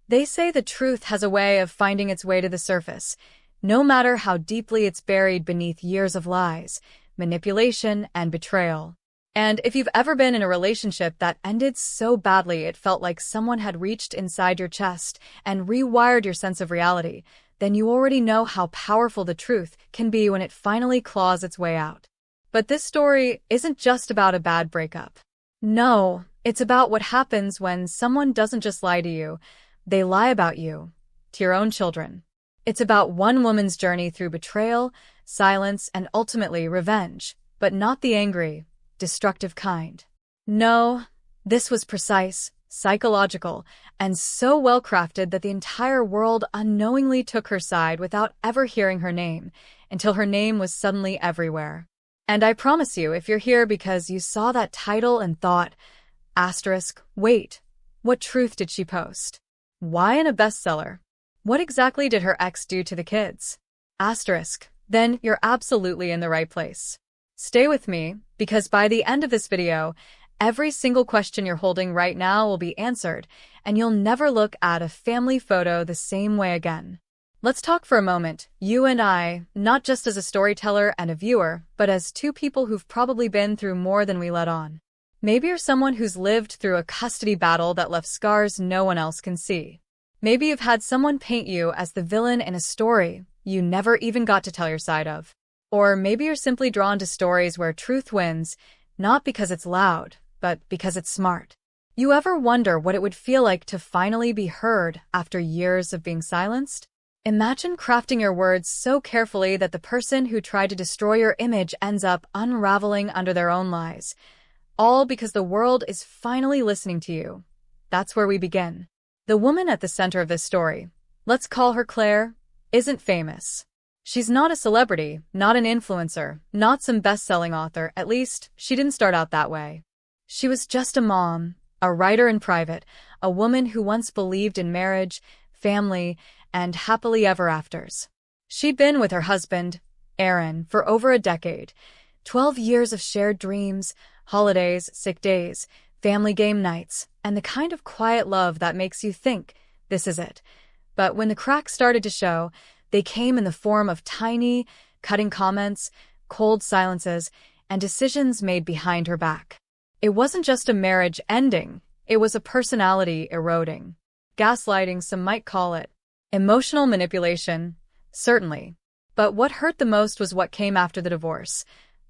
They say the truth has a way of finding its way to the surface, no matter how deeply it's buried beneath years of lies, manipulation, and betrayal. And if you've ever been in a relationship that ended so badly it felt like someone had reached inside your chest and rewired your sense of reality, then you already know how powerful the truth can be when it finally claws its way out. But this story isn't just about a bad breakup. No, it's about what happens when someone doesn't just lie to you, they lie about you, to your own children. It's about one woman's journey through betrayal, silence, and ultimately revenge, but not the angry, destructive kind. No, this was precise, psychological, and so well crafted that the entire world unknowingly took her side without ever hearing her name, until her name was suddenly everywhere. And I promise you, if you're here because you saw that title and thought, wait, what truth did she post? Why in a bestseller? What exactly did her ex do to the kids? Then you're absolutely in the right place. Stay with me, because by the end of this video, every single question you're holding right now will be answered, and you'll never look at a family photo the same way again. Let's talk for a moment, you and I, not just as a storyteller and a viewer, but as two people who've probably been through more than we let on. Maybe you're someone who's lived through a custody battle that left scars no one else can see. Maybe you've had someone paint you as the villain in a story you never even got to tell your side of. Or maybe you're simply drawn to stories where truth wins, not because it's loud, but because it's smart. You ever wonder what it would feel like to finally be heard after years of being silenced? Imagine crafting your words so carefully that the person who tried to destroy your image ends up unraveling under their own lies. All because the world is finally listening to you. That's where we begin. The woman at the center of this story, let's call her Claire, isn't famous. She's not a celebrity, not an influencer, not some best-selling author, at least she didn't start out that way. She was just a mom, a writer in private, a woman who once believed in marriage, family, and happily ever afters. She'd been with her husband, Aaron, for over a decade. 12 years of shared dreams, holidays, sick days, family game nights, and the kind of quiet love that makes you think, this is it. But when the cracks started to show, they came in the form of tiny, cutting comments, cold silences, and decisions made behind her back. It wasn't just a marriage ending, it was a personality eroding. Gaslighting, some might call it. Emotional manipulation, certainly. But what hurt the most was what came after the divorce.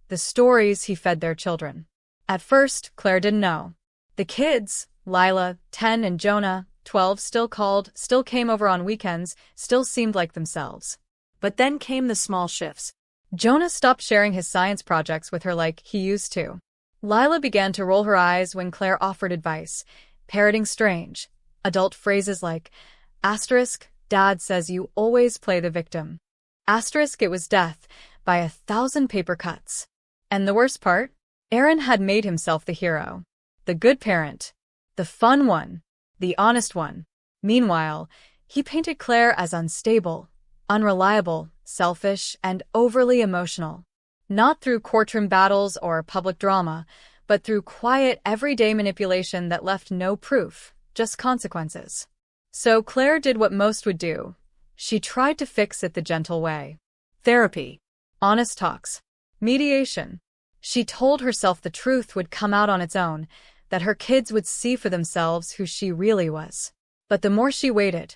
The stories he fed their children. At first, Claire didn't know. The kids, Lila, 10, and Jonah, 12, still came over on weekends, still seemed like themselves. But then came the small shifts. Jonah stopped sharing his science projects with her like he used to. Lila began to roll her eyes when Claire offered advice, parroting strange, adult phrases like, Dad says you always play the victim. It was death, by 1,000 paper cuts. And the worst part? Aaron had made himself the hero. The good parent. The fun one. The honest one. Meanwhile, he painted Claire as unstable, unreliable, selfish, and overly emotional. Not through courtroom battles or public drama, but through quiet, everyday manipulation that left no proof, just consequences. So Claire did what most would do. She tried to fix it the gentle way. Therapy. Honest talks. Mediation. She told herself the truth would come out on its own, that her kids would see for themselves who she really was. But the more she waited,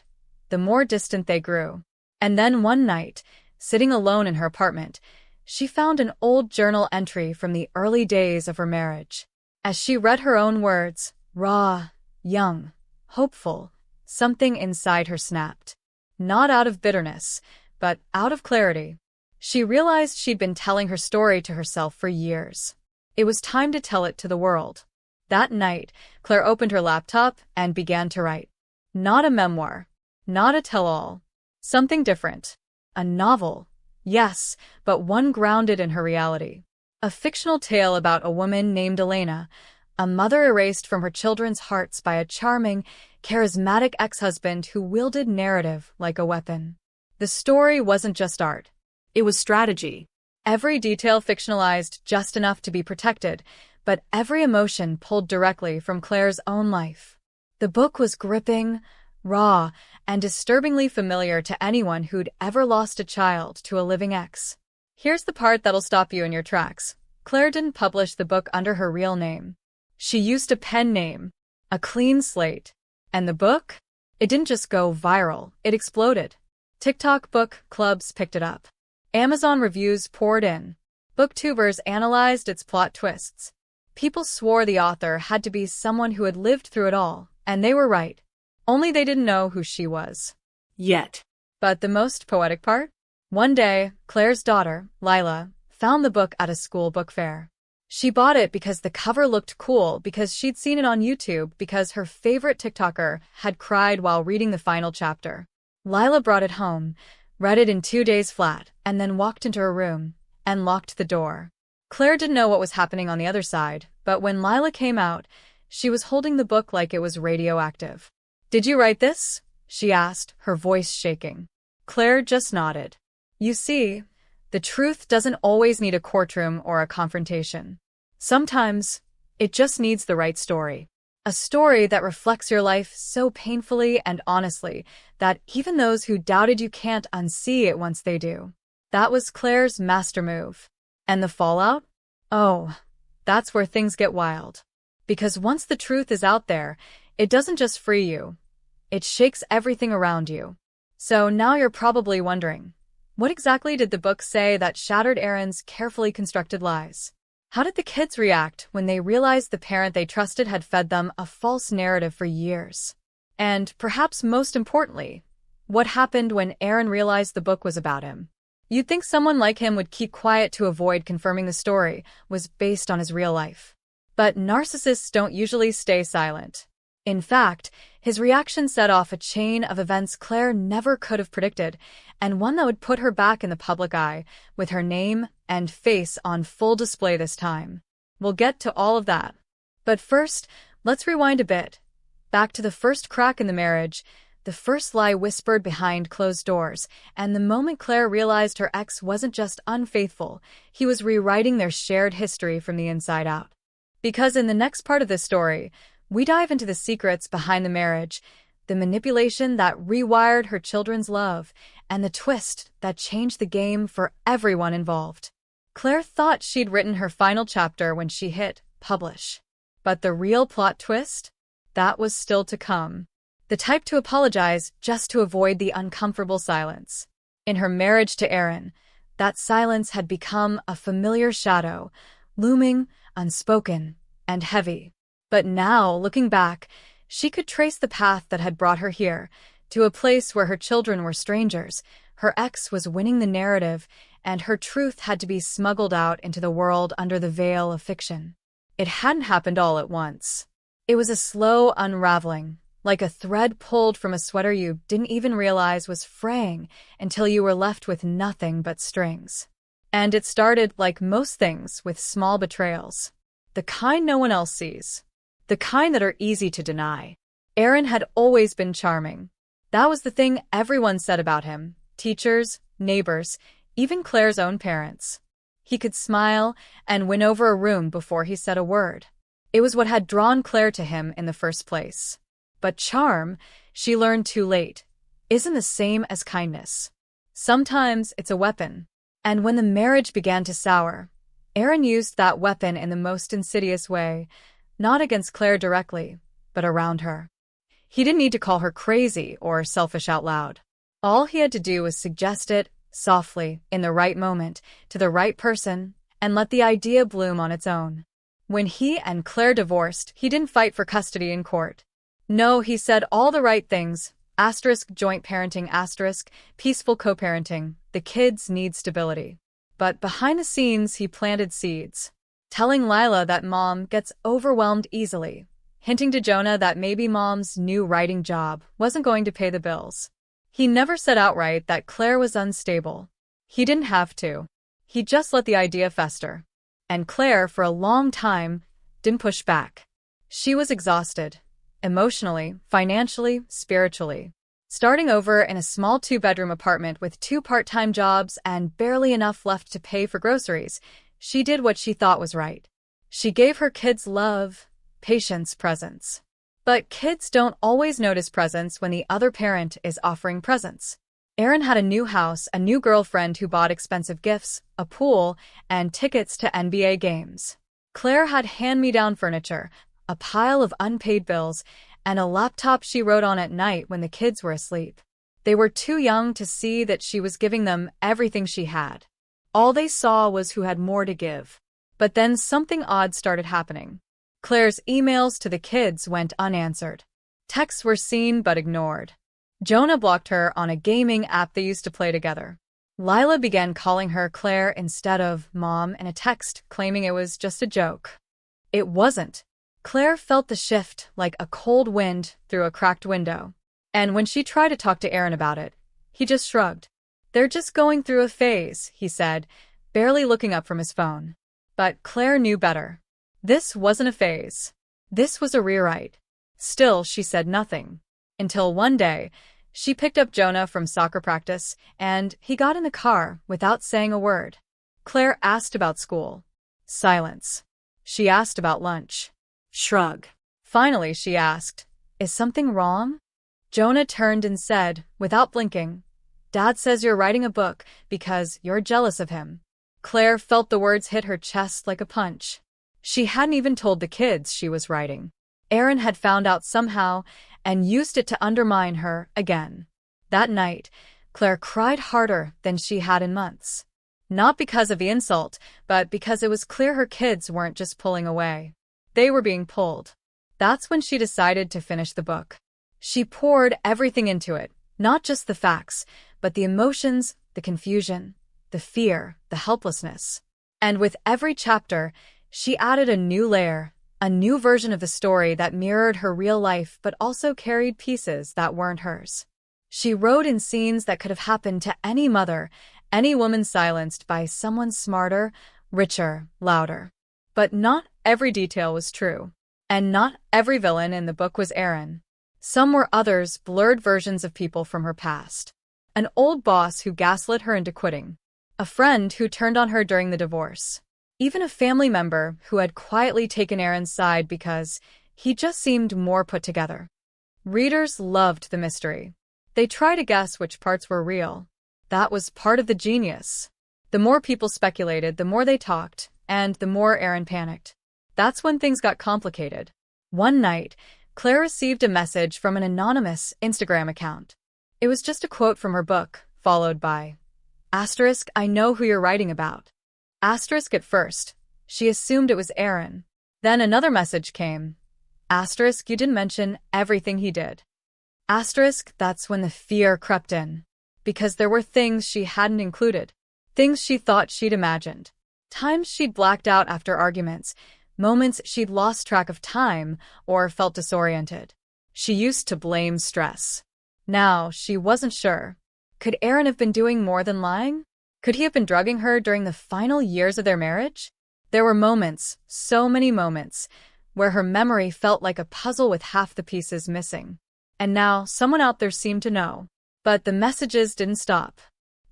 the more distant they grew. And then one night, sitting alone in her apartment, she found an old journal entry from the early days of her marriage. As she read her own words, raw, young, hopeful, something inside her snapped. Not out of bitterness, but out of clarity. She realized she'd been telling her story to herself for years. It was time to tell it to the world. That night, Claire opened her laptop and began to write. Not a memoir. Not a tell-all. Something different. A novel. Yes, but one grounded in her reality. A fictional tale about a woman named Elena, a mother erased from her children's hearts by a charming, charismatic ex-husband who wielded narrative like a weapon. The story wasn't just art. It was strategy. Every detail fictionalized just enough to be protected, but every emotion pulled directly from Claire's own life. The book was gripping, raw, and disturbingly familiar to anyone who'd ever lost a child to a living ex. Here's the part that'll stop you in your tracks. Claire didn't publish the book under her real name. She used a pen name, a clean slate. And the book? It didn't just go viral, it exploded. TikTok book clubs picked it up. Amazon reviews poured in. Booktubers analyzed its plot twists. People swore the author had to be someone who had lived through it all, and they were right. Only they didn't know who she was. Yet. But the most poetic part? One day, Claire's daughter, Lila, found the book at a school book fair. She bought it because the cover looked cool, because she'd seen it on YouTube, because her favorite TikToker had cried while reading the final chapter. Lila brought it home, read it in 2 days flat, and then walked into her room and locked the door. Claire didn't know what was happening on the other side, but when Lila came out, she was holding the book like it was radioactive. "Did you write this?" she asked, her voice shaking. Claire just nodded. You see, the truth doesn't always need a courtroom or a confrontation. Sometimes, it just needs the right story. A story that reflects your life so painfully and honestly that even those who doubted you can't unsee it once they do. That was Claire's master move. And the fallout? Oh, that's where things get wild. Because once the truth is out there, it doesn't just free you. It shakes everything around you. So now you're probably wondering, what exactly did the book say that shattered Erin's carefully constructed lies? How did the kids react when they realized the parent they trusted had fed them a false narrative for years? And perhaps most importantly, what happened when Erin realized the book was about him? You'd think someone like him would keep quiet to avoid confirming the story was based on his real life. But narcissists don't usually stay silent. In fact, his reaction set off a chain of events Claire never could have predicted, and one that would put her back in the public eye, with her name and face on full display this time. We'll get to all of that. But first, let's rewind a bit. Back to the first crack in the marriage, the first lie whispered behind closed doors, and the moment Claire realized her ex wasn't just unfaithful, he was rewriting their shared history from the inside out. Because in the next part of this story, we dive into the secrets behind the marriage, the manipulation that rewired her children's love, and the twist that changed the game for everyone involved. Claire thought she'd written her final chapter when she hit publish. But the real plot twist? That was still to come. The type to apologize just to avoid the uncomfortable silence. In her marriage to Erin, that silence had become a familiar shadow, looming, unspoken, and heavy. But now, looking back, she could trace the path that had brought her here, to a place where her children were strangers, her ex was winning the narrative, and her truth had to be smuggled out into the world under the veil of fiction. It hadn't happened all at once. It was a slow unraveling, like a thread pulled from a sweater you didn't even realize was fraying until you were left with nothing but strings. And it started, like most things, with small betrayals. The kind no one else sees. The kind that are easy to deny. Erin had always been charming. That was the thing everyone said about him. Teachers, neighbors, even Claire's own parents. He could smile and win over a room before he said a word. It was what had drawn Claire to him in the first place. But charm, she learned too late, isn't the same as kindness. Sometimes it's a weapon. And when the marriage began to sour, Erin used that weapon in the most insidious way, not against Claire directly, but around her. He didn't need to call her crazy or selfish out loud. All he had to do was suggest it, softly, in the right moment, to the right person, and let the idea bloom on its own. When he and Claire divorced, he didn't fight for custody in court. No, he said all the right things, joint parenting, peaceful co-parenting, the kids need stability. But behind the scenes, he planted seeds. Telling Lila that mom gets overwhelmed easily, hinting to Jonah that maybe mom's new writing job wasn't going to pay the bills. He never said outright that Claire was unstable. He didn't have to. He just let the idea fester. And Claire, for a long time, didn't push back. She was exhausted. Emotionally, financially, spiritually. Starting over in a small 2-bedroom apartment with 2 part-time jobs and barely enough left to pay for groceries, she did what she thought was right. She gave her kids love, patience, presence. But kids don't always notice presents when the other parent is offering presents. Aaron had a new house, a new girlfriend who bought expensive gifts, a pool, and tickets to NBA games. Claire had hand-me-down furniture, a pile of unpaid bills, and a laptop she wrote on at night when the kids were asleep. They were too young to see that she was giving them everything she had. All they saw was who had more to give. But then something odd started happening. Claire's emails to the kids went unanswered. Texts were seen but ignored. Jonah blocked her on a gaming app they used to play together. Lila began calling her Claire instead of Mom in a text, claiming it was just a joke. It wasn't. Claire felt the shift like a cold wind through a cracked window. And when she tried to talk to Aaron about it, he just shrugged. "They're just going through a phase," he said, barely looking up from his phone. But Claire knew better. This wasn't a phase. This was a rewrite. Still, she said nothing. Until one day, she picked up Jonah from soccer practice, and he got in the car without saying a word. Claire asked about school. Silence. She asked about lunch. Shrug. Finally, she asked, "Is something wrong?" Jonah turned and said, without blinking, "Dad says you're writing a book because you're jealous of him." Claire felt the words hit her chest like a punch. She hadn't even told the kids she was writing. Aaron had found out somehow and used it to undermine her again. That night, Claire cried harder than she had in months. Not because of the insult, but because it was clear her kids weren't just pulling away. They were being pulled. That's when she decided to finish the book. She poured everything into it, not just the facts, but the emotions, the confusion, the fear, the helplessness. And with every chapter, she added a new layer, a new version of the story that mirrored her real life but also carried pieces that weren't hers. She wrote in scenes that could have happened to any mother, any woman silenced by someone smarter, richer, louder. But not every detail was true. And not every villain in the book was Aaron. Some were others, blurred versions of people from her past. An old boss who gaslit her into quitting. A friend who turned on her during the divorce. Even a family member who had quietly taken Aaron's side because he just seemed more put together. Readers loved the mystery. They tried to guess which parts were real. That was part of the genius. The more people speculated, the more they talked, and the more Aaron panicked. That's when things got complicated. One night, Claire received a message from an anonymous Instagram account. It was just a quote from her book, followed by, "I know who you're writing about." Asterisk at first. She assumed it was Aaron. Then another message came. You didn't mention everything he did. That's when the fear crept in. Because there were things she hadn't included. Things she thought she'd imagined. Times she'd blacked out after arguments. Moments she'd lost track of time or felt disoriented. She used to blame stress. Now, she wasn't sure. Could Aaron have been doing more than lying? Could he have been drugging her during the final years of their marriage? There were moments, so many moments, where her memory felt like a puzzle with half the pieces missing. And now, someone out there seemed to know. But the messages didn't stop.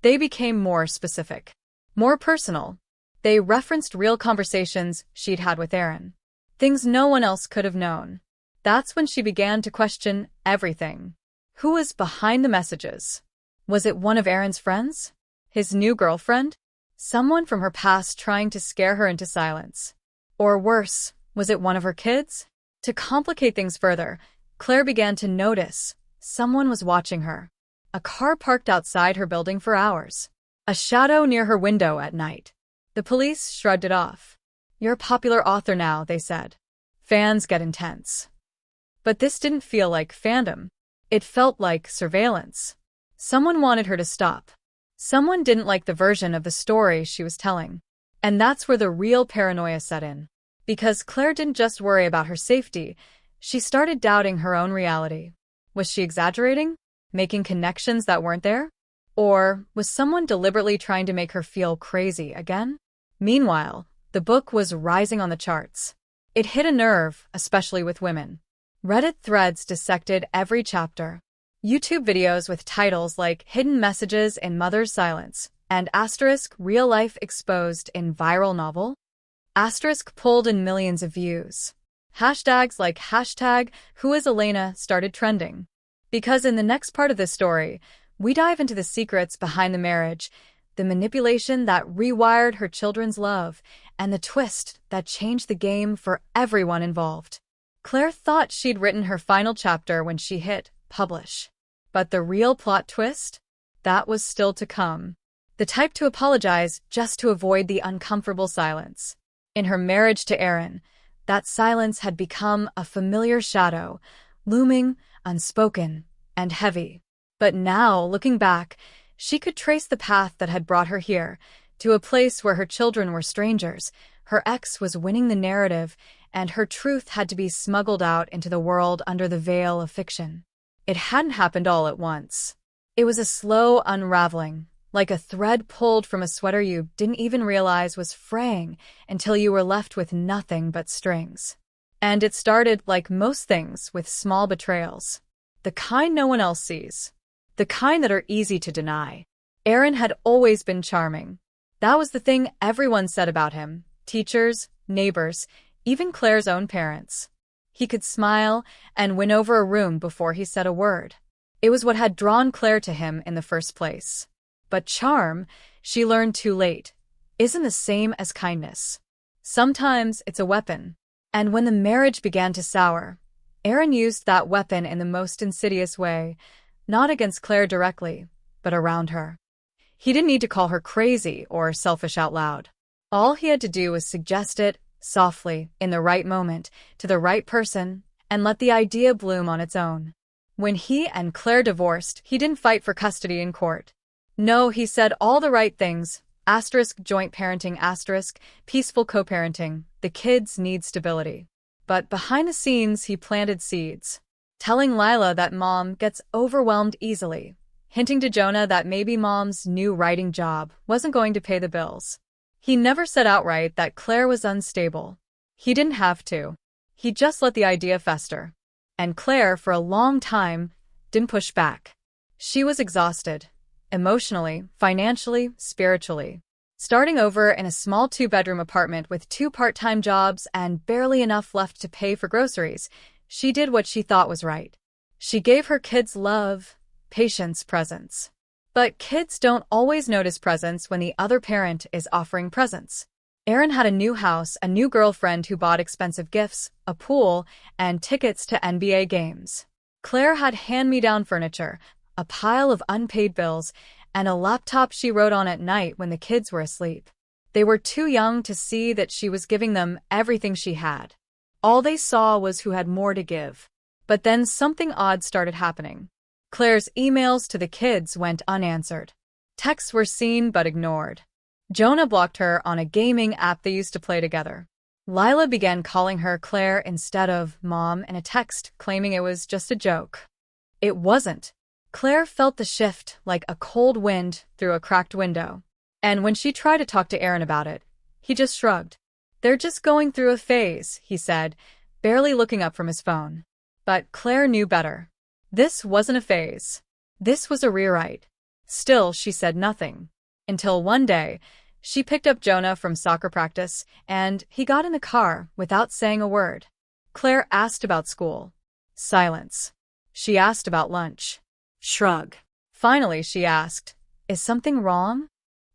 They became more specific. More personal. They referenced real conversations she'd had with Aaron. Things no one else could have known. That's when she began to question everything. Who was behind the messages? Was it one of Aaron's friends? His new girlfriend? Someone from her past trying to scare her into silence? Or worse, was it one of her kids? To complicate things further, Claire began to notice someone was watching her. A car parked outside her building for hours. A shadow near her window at night. The police shrugged it off. "You're a popular author now," they said. "Fans get intense." But this didn't feel like fandom. It felt like surveillance. Someone wanted her to stop. Someone didn't like the version of the story she was telling. And that's where the real paranoia set in. Because Claire didn't just worry about her safety, she started doubting her own reality. Was she exaggerating? Making connections that weren't there? Or was someone deliberately trying to make her feel crazy again? Meanwhile, the book was rising on the charts. It hit a nerve, especially with women. Reddit threads dissected every chapter. YouTube videos with titles like "Hidden Messages in Mother's Silence" and "Real Life Exposed in Viral Novel" pulled in millions of views. Hashtags like #WhoIsElena started trending. Because in the next part of this story, we dive into the secrets behind the marriage, the manipulation that rewired her children's love, and the twist that changed the game for everyone involved. Claire thought she'd written her final chapter when she hit publish. But the real plot twist? That was still to come. The type to apologize just to avoid the uncomfortable silence. In her marriage to Aaron, that silence had become a familiar shadow, looming, unspoken, and heavy. But now, looking back, she could trace the path that had brought her here, to a place where her children were strangers, her ex was winning the narrative, and her truth had to be smuggled out into the world under the veil of fiction. It hadn't happened all at once. It was a slow unraveling, like a thread pulled from a sweater you didn't even realize was fraying until you were left with nothing but strings. And it started, like most things, with small betrayals. The kind no one else sees. The kind that are easy to deny. Aaron had always been charming. That was the thing everyone said about him. Teachers, neighbors, even Claire's own parents. He could smile and win over a room before he said a word. It was what had drawn Claire to him in the first place. But charm, she learned too late, isn't the same as kindness. Sometimes it's a weapon. And when the marriage began to sour, Aaron used that weapon in the most insidious way, not against Claire directly, but around her. He didn't need to call her crazy or selfish out loud. All he had to do was suggest it, softly, in the right moment, to the right person, and let the idea bloom on its own. When he and Claire divorced, he didn't fight for custody in court. No, he said all the right things, joint parenting, peaceful co-parenting, the kids need stability. But behind the scenes, he planted seeds, telling Lila that mom gets overwhelmed easily, hinting to Jonah that maybe mom's new writing job wasn't going to pay the bills. He never said outright that Claire was unstable. He didn't have to. He just let the idea fester. And Claire, for a long time, didn't push back. She was exhausted. Emotionally, financially, spiritually. Starting over in a small 2-bedroom apartment with 2 part-time jobs and barely enough left to pay for groceries, she did what she thought was right. She gave her kids love, patience, presents. But kids don't always notice presents when the other parent is offering presents. Aaron had a new house, a new girlfriend who bought expensive gifts, a pool, and tickets to NBA games. Claire had hand-me-down furniture, a pile of unpaid bills, and a laptop she wrote on at night when the kids were asleep. They were too young to see that she was giving them everything she had. All they saw was who had more to give. But then something odd started happening. Claire's emails to the kids went unanswered. Texts were seen but ignored. Jonah blocked her on a gaming app they used to play together. Lila began calling her Claire instead of Mom in a text, claiming it was just a joke. It wasn't. Claire felt the shift like a cold wind through a cracked window. And when she tried to talk to Aaron about it, he just shrugged. "They're just going through a phase," he said, barely looking up from his phone. But Claire knew better. This wasn't a phase. This was a rewrite. Still, she said nothing. Until one day, she picked up Jonah from soccer practice, and he got in the car without saying a word. Claire asked about school. Silence. She asked about lunch. Shrug. Finally, she asked, "Is something wrong?"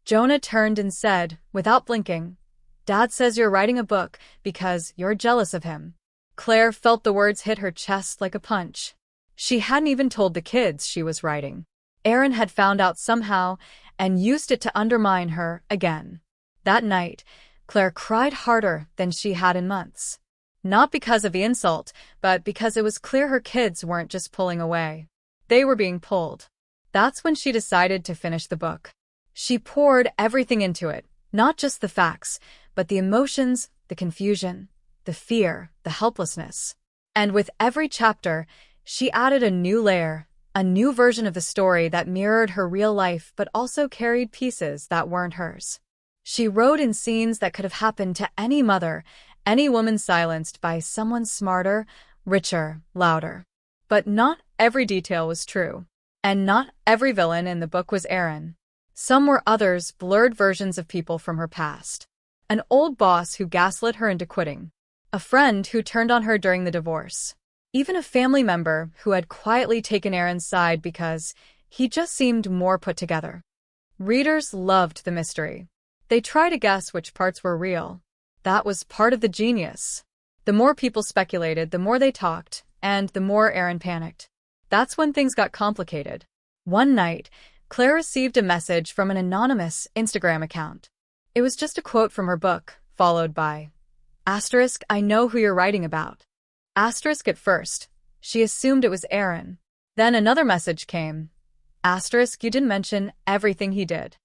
Jonah turned and said, without blinking, "Dad says you're writing a book because you're jealous of him." Claire felt the words hit her chest like a punch. She hadn't even told the kids she was writing. Aaron had found out somehow and used it to undermine her again. That night, Claire cried harder than she had in months. Not because of the insult, but because it was clear her kids weren't just pulling away. They were being pulled. That's when she decided to finish the book. She poured everything into it, not just the facts, but the emotions, the confusion, the fear, the helplessness. And with every chapter, she added a new layer, a new version of the story that mirrored her real life but also carried pieces that weren't hers. She wrote in scenes that could have happened to any mother, any woman silenced by someone smarter, richer, louder. But not every detail was true. And not every villain in the book was Aaron. Some were others, blurred versions of people from her past. An old boss who gaslit her into quitting. a friend who turned on her during the divorce, even a family member who had quietly taken Aaron's side because he just seemed more put together. Readers loved the mystery. They tried to guess which parts were real. That was part of the genius. The more people speculated, the more they talked, and the more Aaron panicked. That's when things got complicated. One night, Claire received a message from an anonymous Instagram account. It was just a quote from her book, followed by, "I know who you're writing about." Asterisk at first. She assumed it was Aaron. Then another message came. You didn't mention everything he did.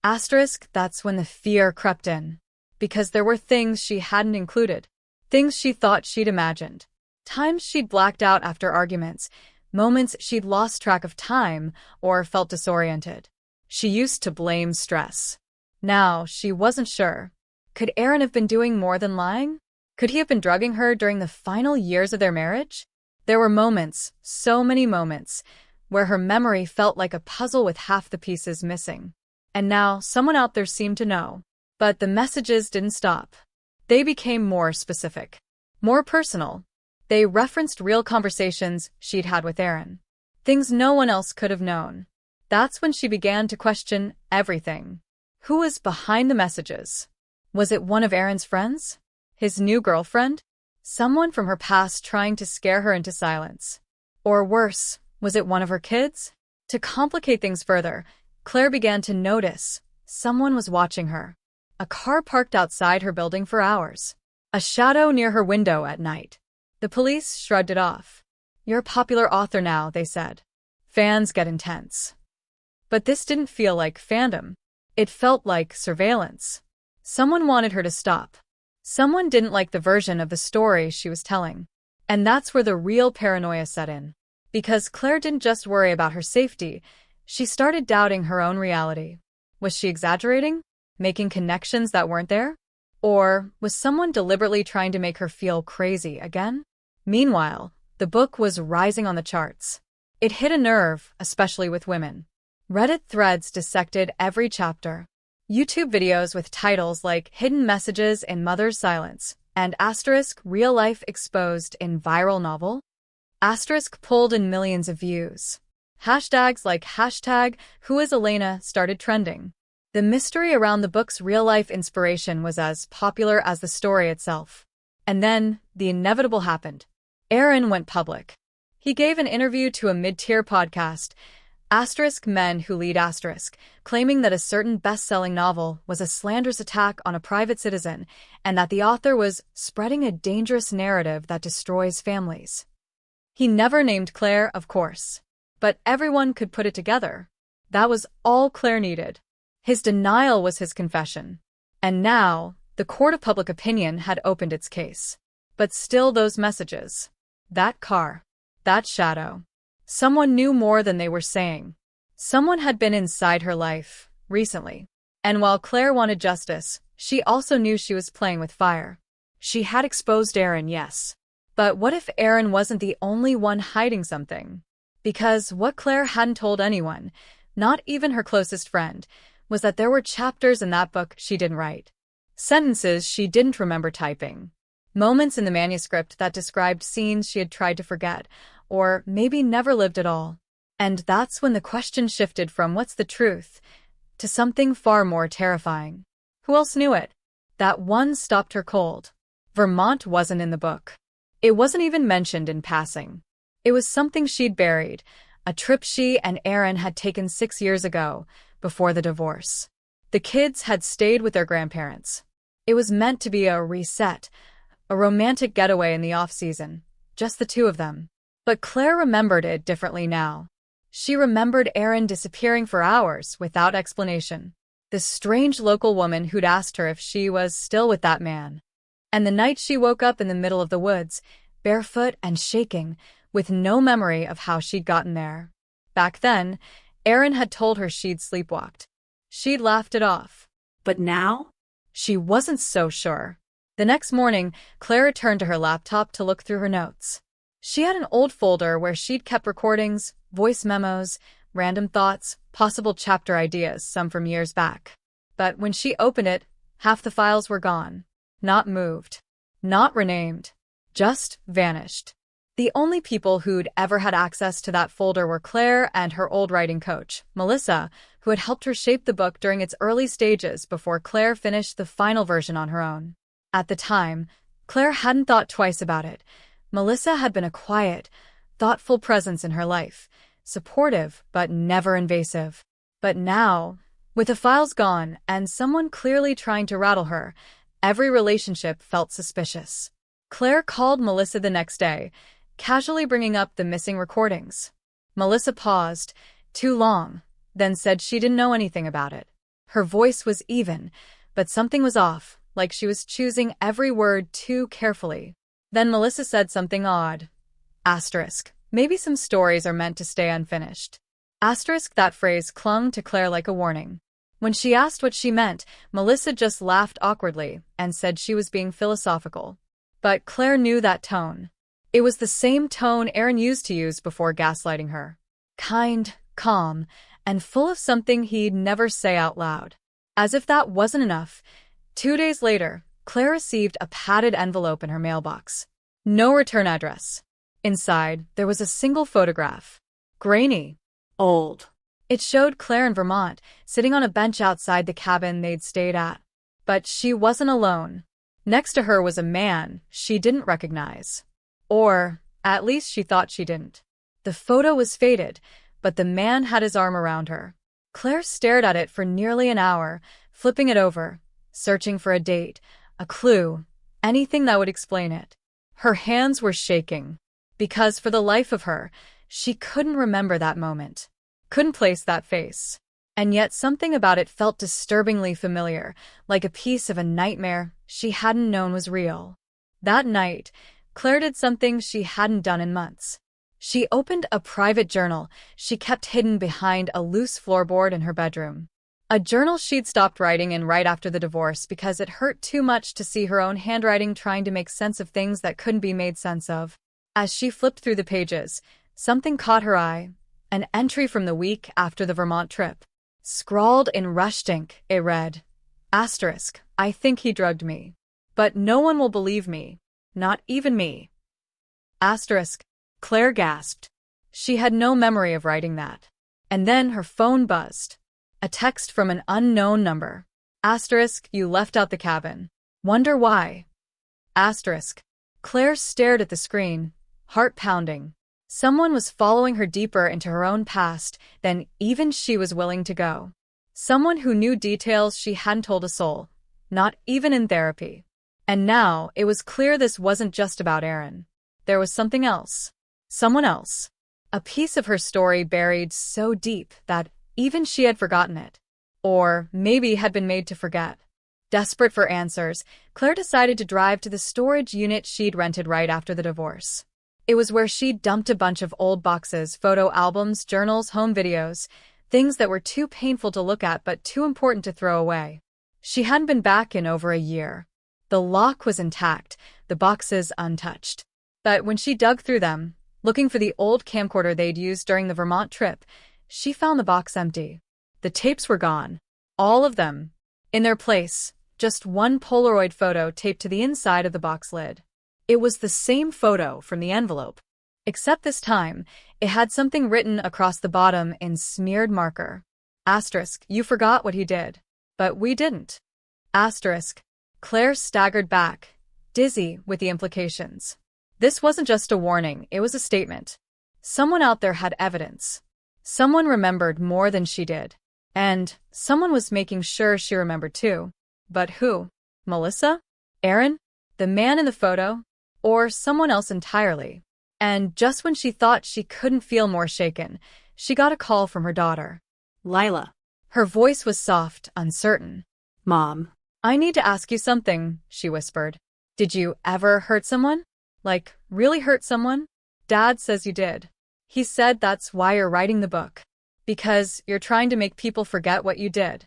That's when the fear crept in. Because there were things she hadn't included. Things she thought she'd imagined. Times she'd blacked out after arguments. Moments she'd lost track of time or felt disoriented. She used to blame stress. Now, she wasn't sure. Could Aaron have been doing more than lying? Could he have been drugging her during the final years of their marriage? There were moments, so many moments, where her memory felt like a puzzle with half the pieces missing. And now, someone out there seemed to know. But the messages didn't stop. They became more specific, more personal. They referenced real conversations she'd had with Aaron. Things no one else could have known. That's when she began to question everything. Who was behind the messages? Was it one of Aaron's friends? His new girlfriend? Someone from her past trying to scare her into silence? Or worse, was it one of her kids? To complicate things further, Claire began to notice someone was watching her. A car parked outside her building for hours. A shadow near her window at night. The police shrugged it off. "You're a popular author now," they said. "Fans get intense." But this didn't feel like fandom. It felt like surveillance. Someone wanted her to stop. Someone didn't like the version of the story she was telling. And that's where the real paranoia set in. Because Claire didn't just worry about her safety, she started doubting her own reality. Was she exaggerating? Making connections that weren't there? Or was someone deliberately trying to make her feel crazy again? Meanwhile, the book was rising on the charts. It hit a nerve, especially with women. Reddit threads dissected every chapter. YouTube videos with titles like "Hidden Messages in Mother's Silence" and "Real Life Exposed in Viral Novel" pulled in millions of views. Hashtags like #WhoIsElena started trending. The mystery around the book's real-life inspiration was as popular as the story itself. And then, the inevitable happened. Aaron went public. He gave an interview to a mid-tier podcast, Men Who Lead *, claiming that a certain best-selling novel was a slanderous attack on a private citizen and that the author was spreading a dangerous narrative that destroys families. He never named Claire, of course. But everyone could put it together. That was all Claire needed. His denial was his confession. And now, the court of public opinion had opened its case. But still those messages. That car. That shadow. Someone knew more than they were saying. Someone had been inside her life, recently. And while Claire wanted justice, she also knew she was playing with fire. She had exposed Aaron, yes. But what if Aaron wasn't the only one hiding something? Because what Claire hadn't told anyone, not even her closest friend, was that there were chapters in that book she didn't write. Sentences she didn't remember typing. Moments in the manuscript that described scenes she had tried to forget, or maybe never lived at all. And that's when the question shifted from "what's the truth?" to something far more terrifying. Who else knew it? That one stopped her cold. Vermont wasn't in the book. It wasn't even mentioned in passing. It was something she'd buried, a trip she and Aaron had taken 6 years ago, before the divorce. The kids had stayed with their grandparents. It was meant to be a reset, a romantic getaway in the off-season, just the two of them. But Claire remembered it differently now. She remembered Aaron disappearing for hours without explanation. The strange local woman who'd asked her if she was still with that man. And the night she woke up in the middle of the woods, barefoot and shaking, with no memory of how she'd gotten there. Back then, Aaron had told her she'd sleepwalked. She'd laughed it off. But now? She wasn't so sure. The next morning, Claire returned to her laptop to look through her notes. She had an old folder where she'd kept recordings, voice memos, random thoughts, possible chapter ideas, some from years back. But when she opened it, half the files were gone. Not moved. Not renamed. Just vanished. The only people who'd ever had access to that folder were Claire and her old writing coach, Melissa, who had helped her shape the book during its early stages before Claire finished the final version on her own. At the time, Claire hadn't thought twice about it. Melissa had been a quiet, thoughtful presence in her life, supportive but never invasive. But now, with the files gone and someone clearly trying to rattle her, every relationship felt suspicious. Claire called Melissa the next day, casually bringing up the missing recordings. Melissa paused, too long, then said she didn't know anything about it. Her voice was even, but something was off, like she was choosing every word too carefully. Then Melissa said something odd. Asterisk. Maybe some stories are meant to stay unfinished. Asterisk. That phrase clung to Claire like a warning. When she asked what she meant, Melissa just laughed awkwardly and said she was being philosophical. But Claire knew that tone. It was the same tone Aaron used to use before gaslighting her. Kind, calm, and full of something he'd never say out loud. As if that wasn't enough, 2 days later, Claire received a padded envelope in her mailbox. No return address. Inside, there was a single photograph. Grainy. Old. It showed Claire in Vermont, sitting on a bench outside the cabin they'd stayed at. But she wasn't alone. Next to her was a man she didn't recognize. Or, at least she thought she didn't. The photo was faded, but the man had his arm around her. Claire stared at it for nearly an hour, flipping it over, searching for a date, a clue, anything that would explain it. Her hands were shaking, because for the life of her, she couldn't remember that moment, couldn't place that face. And yet something about it felt disturbingly familiar, like a piece of a nightmare she hadn't known was real. That night, Claire did something she hadn't done in months. She opened a private journal she kept hidden behind a loose floorboard in her bedroom. A journal she'd stopped writing in right after the divorce because it hurt too much to see her own handwriting trying to make sense of things that couldn't be made sense of. As she flipped through the pages, something caught her eye, an entry from the week after the Vermont trip. Scrawled in rushed ink, it read, Asterisk, I think he drugged me. But no one will believe me. Not even me. Asterisk. Claire gasped. She had no memory of writing that. And then her phone buzzed. A text from an unknown number. Asterisk, you left out the cabin. Wonder why? Asterisk. Claire stared at the screen, heart pounding. Someone was following her deeper into her own past than even she was willing to go. Someone who knew details she hadn't told a soul, not even in therapy. And now it was clear this wasn't just about Aaron. There was something else. Someone else. A piece of her story buried so deep that even she had forgotten it. Or maybe had been made to forget. Desperate for answers, Claire decided to drive to the storage unit she'd rented right after the divorce. It was where she'd dumped a bunch of old boxes, photo albums, journals, home videos, things that were too painful to look at but too important to throw away. She hadn't been back in over a year. The lock was intact, the boxes untouched. But when she dug through them, looking for the old camcorder they'd used during the Vermont trip, she found the box empty. The tapes were gone. All of them. In their place, just one Polaroid photo taped to the inside of the box lid. It was the same photo from the envelope. Except this time, it had something written across the bottom in smeared marker. Asterisk, you forgot what he did. But we didn't. Asterisk. Claire staggered back, dizzy with the implications. This wasn't just a warning, it was a statement. Someone out there had evidence. Someone remembered more than she did. And someone was making sure she remembered too. But who? Melissa? Aaron? The man in the photo? Or someone else entirely? And just when she thought she couldn't feel more shaken, she got a call from her daughter. Lila. Her voice was soft, uncertain. Mom. I need to ask you something, she whispered. Did you ever hurt someone? Like, really hurt someone? Dad says you did. He said that's why you're writing the book. Because you're trying to make people forget what you did.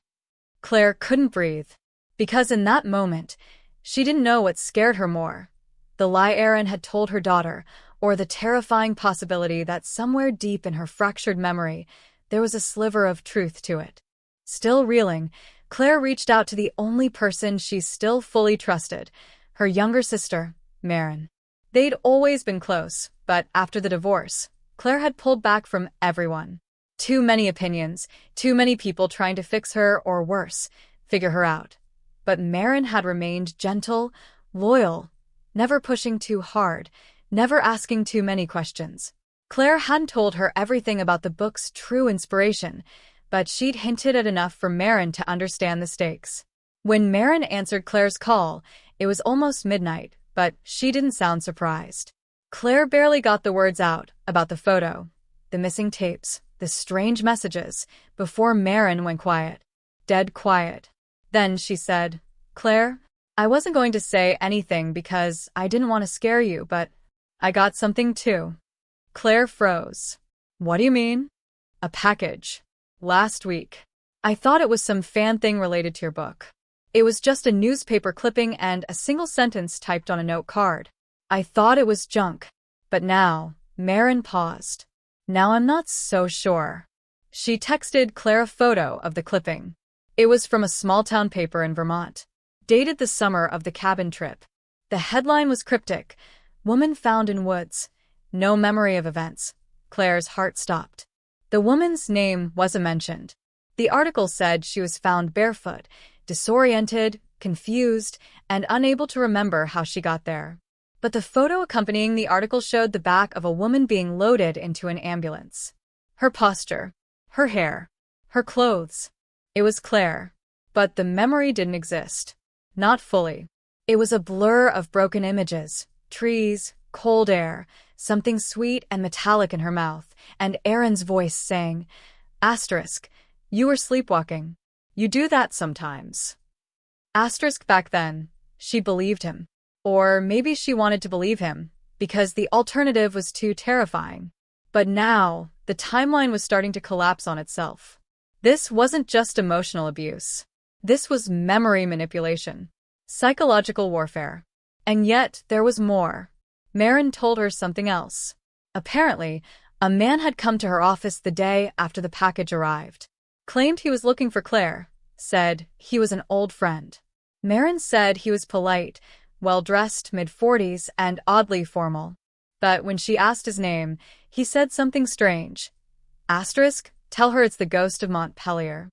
Claire couldn't breathe. Because in that moment, she didn't know what scared her more. The lie Aaron had told her daughter, or the terrifying possibility that somewhere deep in her fractured memory, there was a sliver of truth to it. Still reeling, Claire reached out to the only person she still fully trusted, her younger sister, Maren. They'd always been close, but after the divorce, Claire had pulled back from everyone. Too many opinions, too many people trying to fix her or worse, figure her out. But Maren had remained gentle, loyal, never pushing too hard, never asking too many questions. Claire hadn't told her everything about the book's true inspiration, but she'd hinted at enough for Maren to understand the stakes. When Maren answered Claire's call, it was almost midnight, but she didn't sound surprised. Claire barely got the words out about the photo, the missing tapes, the strange messages, before Maren went quiet. Dead quiet. Then she said, "Claire, I wasn't going to say anything because I didn't want to scare you, but I got something too." Claire froze. "What do you mean?" "A package. Last week. I thought it was some fan thing related to your book. It was just a newspaper clipping and a single sentence typed on a note card. I thought it was junk. But now," Maren paused. "Now I'm not so sure." She texted Claire a photo of the clipping. It was from a small-town paper in Vermont, dated the summer of the cabin trip. The headline was cryptic, "Woman found in woods. No memory of events." Claire's heart stopped. The woman's name wasn't mentioned. The article said she was found barefoot, disoriented, confused, and unable to remember how she got there. But the photo accompanying the article showed the back of a woman being loaded into an ambulance. Her posture, her hair, her clothes. It was Claire. But the memory didn't exist. Not fully. It was a blur of broken images, trees, cold air, something sweet and metallic in her mouth, and Aaron's voice saying, "Asterisk, you were sleepwalking. You do that sometimes." Asterisk back then, she believed him. Or maybe she wanted to believe him, because the alternative was too terrifying. But now, the timeline was starting to collapse on itself. This wasn't just emotional abuse. This was memory manipulation, psychological warfare. And yet, there was more. Maren told her something else. Apparently, a man had come to her office the day after the package arrived. Claimed he was looking for Claire. Said he was an old friend. Maren said he was polite, well-dressed, mid-40s, and oddly formal. But when she asked his name, he said something strange. Asterisk, tell her it's the ghost of Montpelier.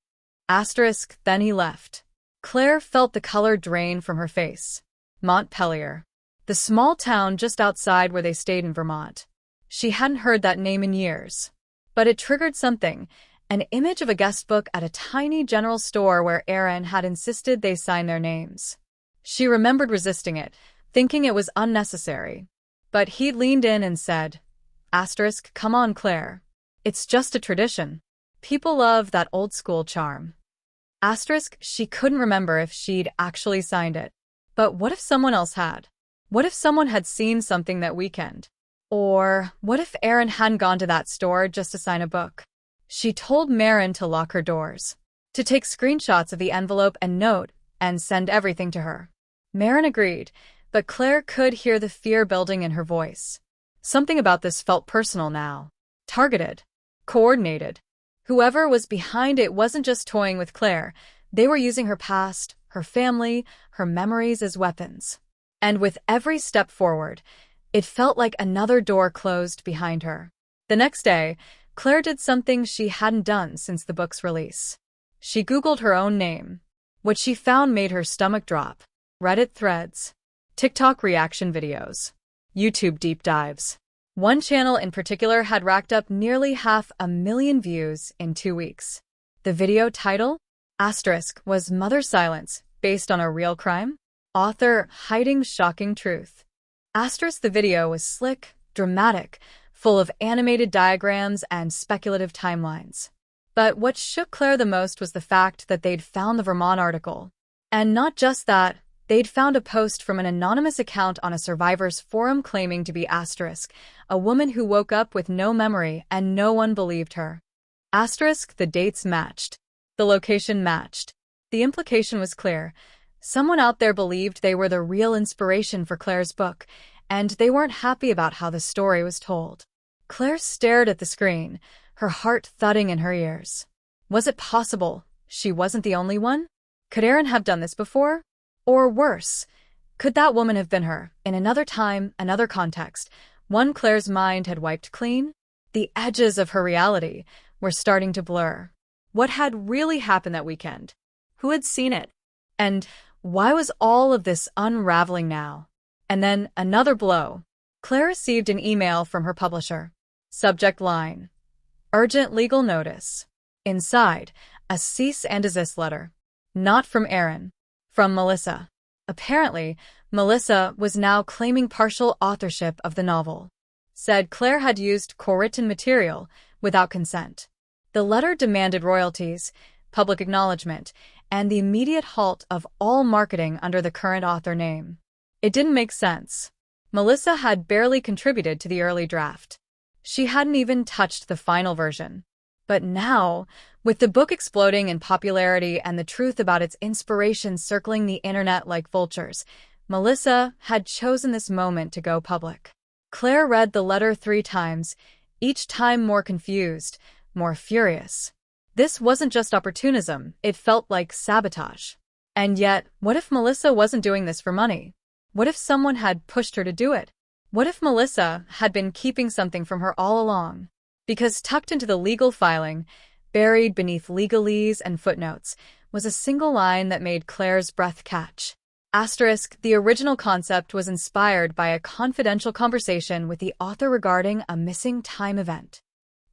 Asterisk, then he left. Claire felt the color drain from her face. Montpelier. The small town just outside where they stayed in Vermont. She hadn't heard that name in years. But it triggered something, an image of a guest book at a tiny general store where Aaron had insisted they sign their names. She remembered resisting it, thinking it was unnecessary. But he leaned in and said, Asterisk, come on, Claire. It's just a tradition. People love that old-school charm. Asterisk, she couldn't remember if she'd actually signed it. But what if someone else had? What if someone had seen something that weekend? Or what if Aaron hadn't gone to that store just to sign a book? She told Maren to lock her doors, to take screenshots of the envelope and note, and send everything to her. Maren agreed, but Claire could hear the fear building in her voice. Something about this felt personal now. Targeted. Coordinated. Whoever was behind it wasn't just toying with Claire. They were using her past, her family, her memories as weapons. And with every step forward, it felt like another door closed behind her. The next day, Claire did something she hadn't done since the book's release. She Googled her own name. What she found made her stomach drop. Reddit threads, TikTok reaction videos, YouTube deep dives. One channel in particular had racked up nearly 500,000 views in 2 weeks. The video title, Asterisk, was Mother Silence, based on a real crime? Author hiding shocking truth. Asterisk, the video was slick, dramatic, full of animated diagrams and speculative timelines. But what shook Claire the most was the fact that they'd found the Vermont article. And not just that, they'd found a post from an anonymous account on a survivor's forum claiming to be Asterisk, a woman who woke up with no memory and no one believed her. Asterisk, the dates matched. The location matched. The implication was clear. Someone out there believed they were the real inspiration for Claire's book, and they weren't happy about how the story was told. Claire stared at the screen, her heart thudding in her ears. Was it possible she wasn't the only one? Could Aaron have done this before? Or worse, Could that woman have been her? In another time, another context, one Claire's mind had wiped clean? The edges of her reality were starting to blur. What had really happened that weekend? Who had seen it? And why was all of this unraveling now? And then another blow. Claire received an email from her publisher. Subject line: Urgent legal notice. Inside, a cease and desist letter. Not from Aaron. From Melissa. Apparently, Melissa was now claiming partial authorship of the novel. Said Claire had used co-written material without consent. The letter demanded royalties, public acknowledgement, and the immediate halt of all marketing under the current author name. It didn't make sense. Melissa had barely contributed to the early draft. She hadn't even touched the final version. But now, with the book exploding in popularity and the truth about its inspiration circling the internet like vultures, Melissa had chosen this moment to go public. Claire read the letter 3 times, each time more confused, more furious. This wasn't just opportunism, it felt like sabotage. And yet, what if Melissa wasn't doing this for money? What if someone had pushed her to do it? What if Melissa had been keeping something from her all along? Because tucked into the legal filing, buried beneath legalese and footnotes, was a single line that made Claire's breath catch. Asterisk, the original concept was inspired by a confidential conversation with the author regarding a missing time event.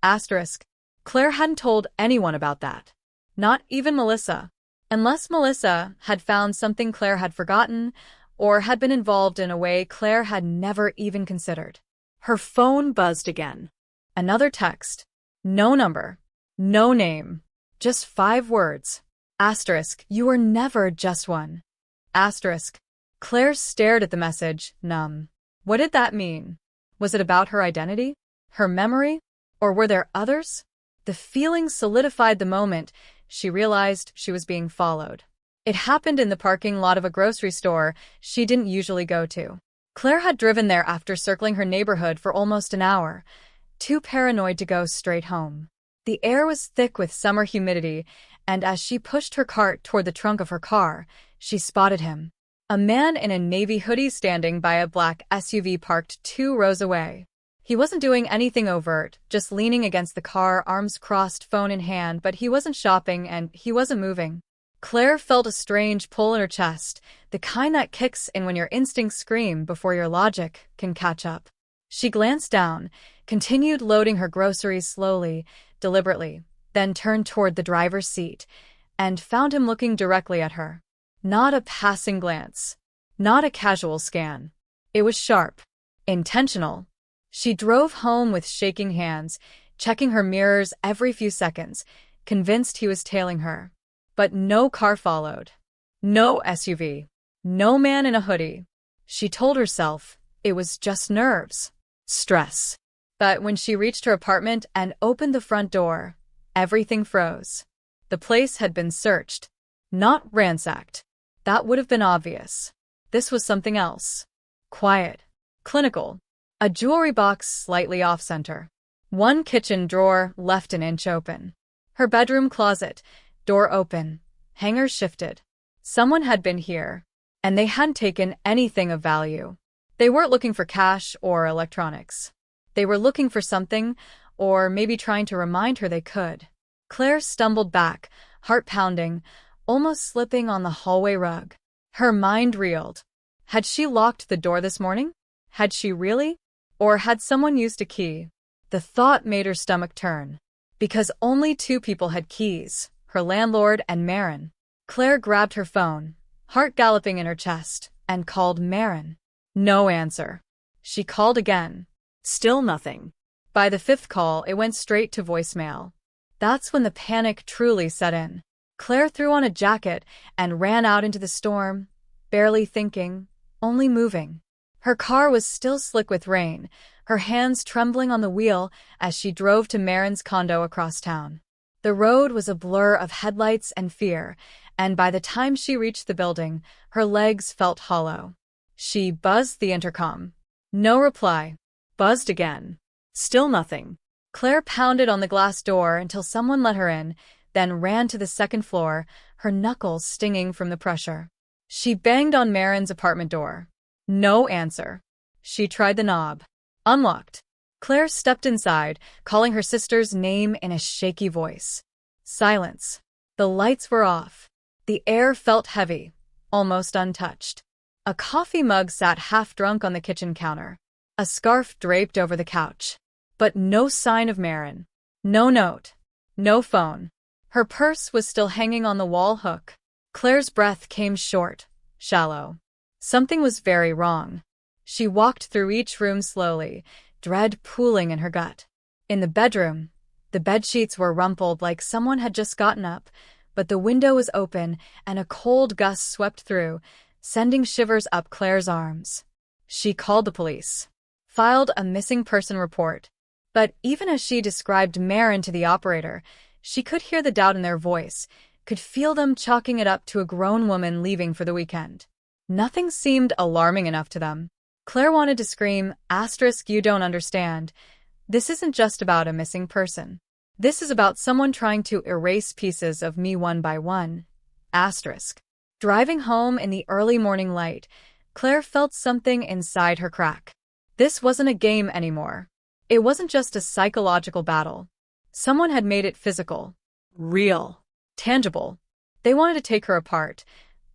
Asterisk, Claire hadn't told anyone about that. Not even Melissa. Unless Melissa had found something Claire had forgotten, or had been involved in a way Claire had never even considered. Her phone buzzed again. Another text. No number. No name. Just 5 words. Asterisk, you were never just one. Asterisk. Claire stared at the message, numb. What did that mean? Was it about her identity? Her memory? Or were there others? The feeling solidified the moment she realized she was being followed. It happened in the parking lot of a grocery store she didn't usually go to. Claire had driven there after circling her neighborhood for almost an hour, too paranoid to go straight home. The air was thick with summer humidity, and as she pushed her cart toward the trunk of her car, she spotted him. A man in a navy hoodie standing by a black SUV parked 2 rows away. He wasn't doing anything overt, just leaning against the car, arms crossed, phone in hand, but he wasn't shopping and he wasn't moving. Claire felt a strange pull in her chest, the kind that kicks in when your instincts scream before your logic can catch up. She glanced down, continued loading her groceries slowly, deliberately, then turned toward the driver's seat, and found him looking directly at her. Not a passing glance. Not a casual scan. It was sharp. Intentional. She drove home with shaking hands, checking her mirrors every few seconds, convinced he was tailing her. But no car followed. No SUV. No man in a hoodie. She told herself it was just nerves. Stress. But when she reached her apartment and opened the front door, everything froze. The place had been searched. Not ransacked. That would have been obvious. This was something else. Quiet. Clinical. A jewelry box slightly off-center. One kitchen drawer left an inch open. Her bedroom closet, door open, hanger shifted. Someone had been here, and they hadn't taken anything of value. They weren't looking for cash or electronics. They were looking for something, or maybe trying to remind her they could. Claire stumbled back, heart pounding, almost slipping on the hallway rug. Her mind reeled. Had she locked the door this morning? Had she really? Or had someone used a key? The thought made her stomach turn. Because only 2 people had keys, her landlord and Marin. Claire grabbed her phone, heart galloping in her chest, and called Marin. No answer. She called again. Still nothing. By the 5th call, it went straight to voicemail. That's when the panic truly set in. Claire threw on a jacket and ran out into the storm, barely thinking, only moving. Her car was still slick with rain, her hands trembling on the wheel as she drove to Marin's condo across town. The road was a blur of headlights and fear, and by the time she reached the building, her legs felt hollow. She buzzed the intercom. No reply. Buzzed again. Still nothing. Claire pounded on the glass door until someone let her in, then ran to the 2nd floor, her knuckles stinging from the pressure. She banged on Marin's apartment door. No answer. She tried the knob. Unlocked. Claire stepped inside, calling her sister's name in a shaky voice. Silence. The lights were off. The air felt heavy, almost untouched. A coffee mug sat half-drunk on the kitchen counter. A scarf draped over the couch. But no sign of Marin. No note. No phone. Her purse was still hanging on the wall hook. Claire's breath came short, shallow. Something was very wrong. She walked through each room slowly, dread pooling in her gut. In the bedroom, the bedsheets were rumpled like someone had just gotten up, but the window was open and a cold gust swept through, sending shivers up Claire's arms. She called the police, filed a missing person report. But even as she described Marin to the operator, she could hear the doubt in their voice, could feel them chalking it up to a grown woman leaving for the weekend. Nothing seemed alarming enough to them. Claire wanted to scream, "You don't understand. This isn't just about a missing person. This is about someone trying to erase pieces of me one by one." Driving home in the early morning light, Claire felt something inside her crack. This wasn't a game anymore. It wasn't just a psychological battle. Someone had made it physical, real, tangible. They wanted to take her apart,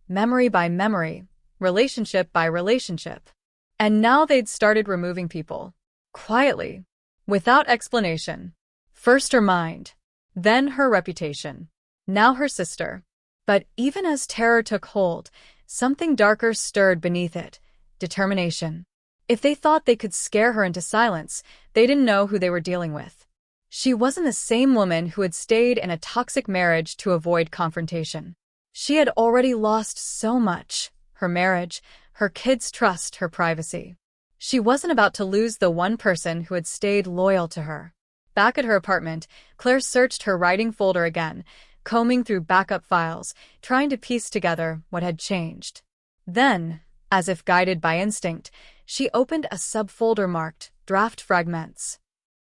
memory by memory, relationship by relationship. And now they'd started removing people. Quietly. Without explanation. First her mind. Then her reputation. Now her sister. But even as terror took hold, something darker stirred beneath it. Determination. If they thought they could scare her into silence, they didn't know who they were dealing with. She wasn't the same woman who had stayed in a toxic marriage to avoid confrontation. She had already lost so much. Her marriage, her kids' trust, her privacy. She wasn't about to lose the one person who had stayed loyal to her. Back at her apartment, Claire searched her writing folder again, combing through backup files, trying to piece together what had changed. Then, as if guided by instinct, she opened a subfolder marked Draft Fragments.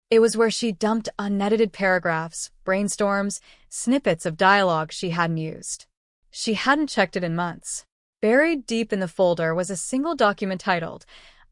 It was where she dumped unedited paragraphs, brainstorms, snippets of dialogue she hadn't used. She hadn't checked it in months. Buried deep in the folder was a single document titled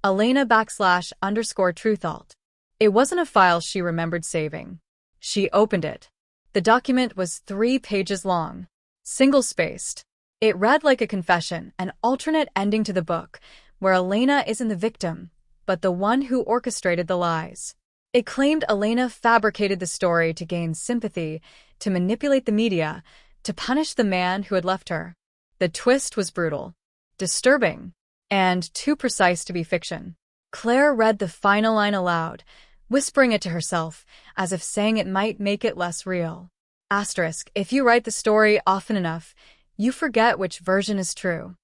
Elena__Truthalt. It wasn't a file she remembered saving. She opened it. The document was 3 pages long, single-spaced. It read like a confession, an alternate ending to the book, where Elena isn't the victim, but the one who orchestrated the lies. It claimed Elena fabricated the story to gain sympathy, to manipulate the media, to punish the man who had left her. The twist was brutal, disturbing, and too precise to be fiction. Claire read the final line aloud, whispering it to herself, as if saying it might make it less real. If you write the story often enough, you forget which version is true.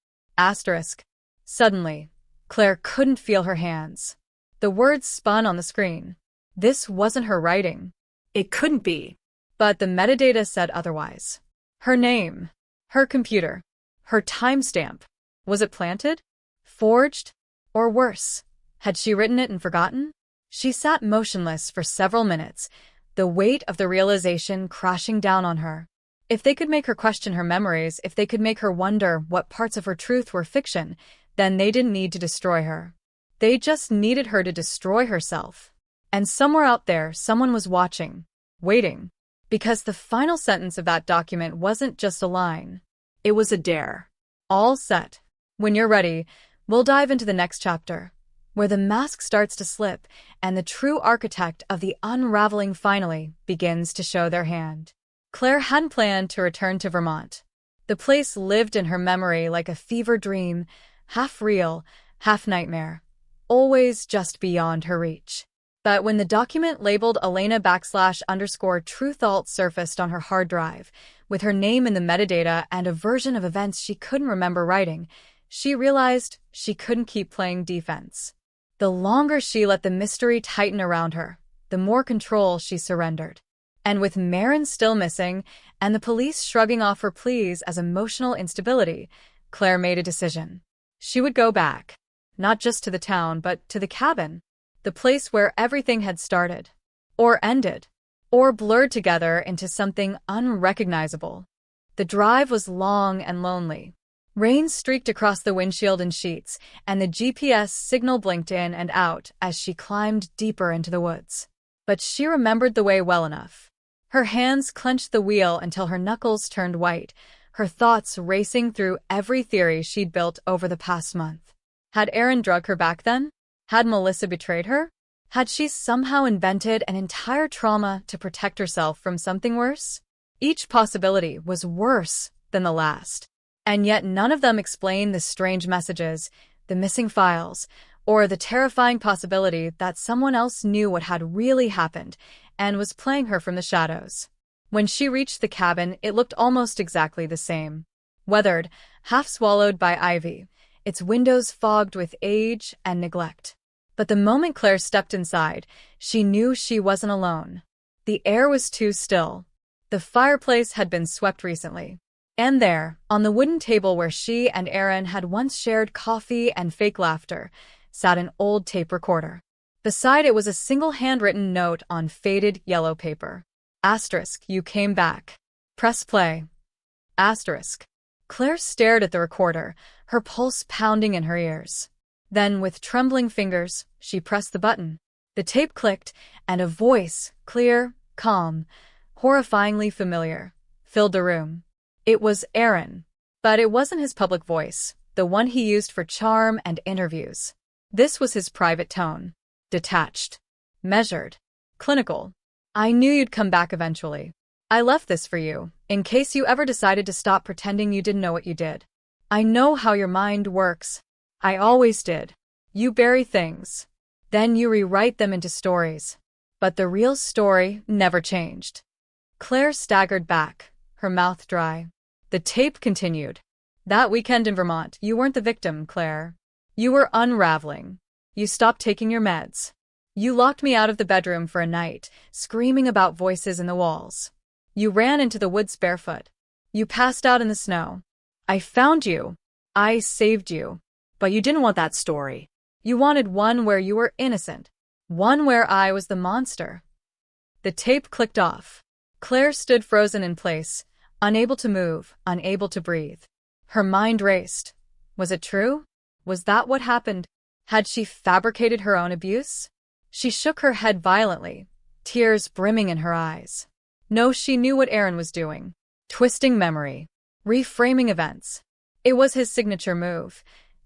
Suddenly, Claire couldn't feel her hands. The words spun on the screen. This wasn't her writing. It couldn't be. But the metadata said otherwise. Her name. Her computer. Her timestamp. Was it planted? Forged? Or worse, had she written it and forgotten? She sat motionless for several minutes, the weight of the realization crashing down on her. If they could make her question her memories, if they could make her wonder what parts of her truth were fiction, then they didn't need to destroy her. They just needed her to destroy herself. And somewhere out there, someone was watching, waiting. Because the final sentence of that document wasn't just a line. It was a dare. All set. When you're ready, we'll dive into the next chapter, where the mask starts to slip and the true architect of the unraveling finally begins to show their hand. Claire hadn't planned to return to Vermont. The place lived in her memory like a fever dream, half real, half nightmare, always just beyond her reach. But when the document labeled Elena__Truthalt surfaced on her hard drive, with her name in the metadata and a version of events she couldn't remember writing, she realized she couldn't keep playing defense. The longer she let the mystery tighten around her, the more control she surrendered. And with Marin still missing, and the police shrugging off her pleas as emotional instability, Claire made a decision. She would go back, not just to the town, but to the cabin, the place where everything had started, or ended, or blurred together into something unrecognizable. The drive was long and lonely. Rain streaked across the windshield in sheets, and the GPS signal blinked in and out as she climbed deeper into the woods. But she remembered the way well enough. Her hands clenched the wheel until her knuckles turned white, her thoughts racing through every theory she'd built over the past month. Had Aaron drug her back then? Had Melissa betrayed her? Had she somehow invented an entire trauma to protect herself from something worse? Each possibility was worse than the last. And yet none of them explained the strange messages, the missing files, or the terrifying possibility that someone else knew what had really happened and was playing her from the shadows. When she reached the cabin, it looked almost exactly the same. Weathered, half swallowed by ivy, its windows fogged with age and neglect. But the moment Claire stepped inside, she knew she wasn't alone. The air was too still. The fireplace had been swept recently. And there, on the wooden table where she and Aaron had once shared coffee and fake laughter, sat an old tape recorder. Beside it was a single handwritten note on faded yellow paper. Asterisk, you came back. Press play. Asterisk. Claire stared at the recorder, her pulse pounding in her ears. Then, with trembling fingers, she pressed the button. The tape clicked, and a voice, clear, calm, horrifyingly familiar, filled the room. It was Aaron. But it wasn't his public voice, the one he used for charm and interviews. This was his private tone. Detached. Measured. Clinical. I knew you'd come back eventually. I left this for you, in case you ever decided to stop pretending you didn't know what you did. I know how your mind works. I always did. You bury things. Then you rewrite them into stories. But the real story never changed. Claire staggered back, her mouth dry. The tape continued. That weekend in Vermont, you weren't the victim, Claire. You were unraveling. You stopped taking your meds. You locked me out of the bedroom for a night, screaming about voices in the walls. You ran into the woods barefoot. You passed out in the snow. I found you. I saved you. But you didn't want that story. You wanted one where you were innocent. One where I was the monster. The tape clicked off. Claire stood frozen in place, unable to move, unable to breathe. Her mind raced. Was it true? Was that what happened? Had she fabricated her own abuse? She shook her head violently, tears brimming in her eyes. No, she knew what Aaron was doing. Twisting memory. Reframing events. It was his signature move.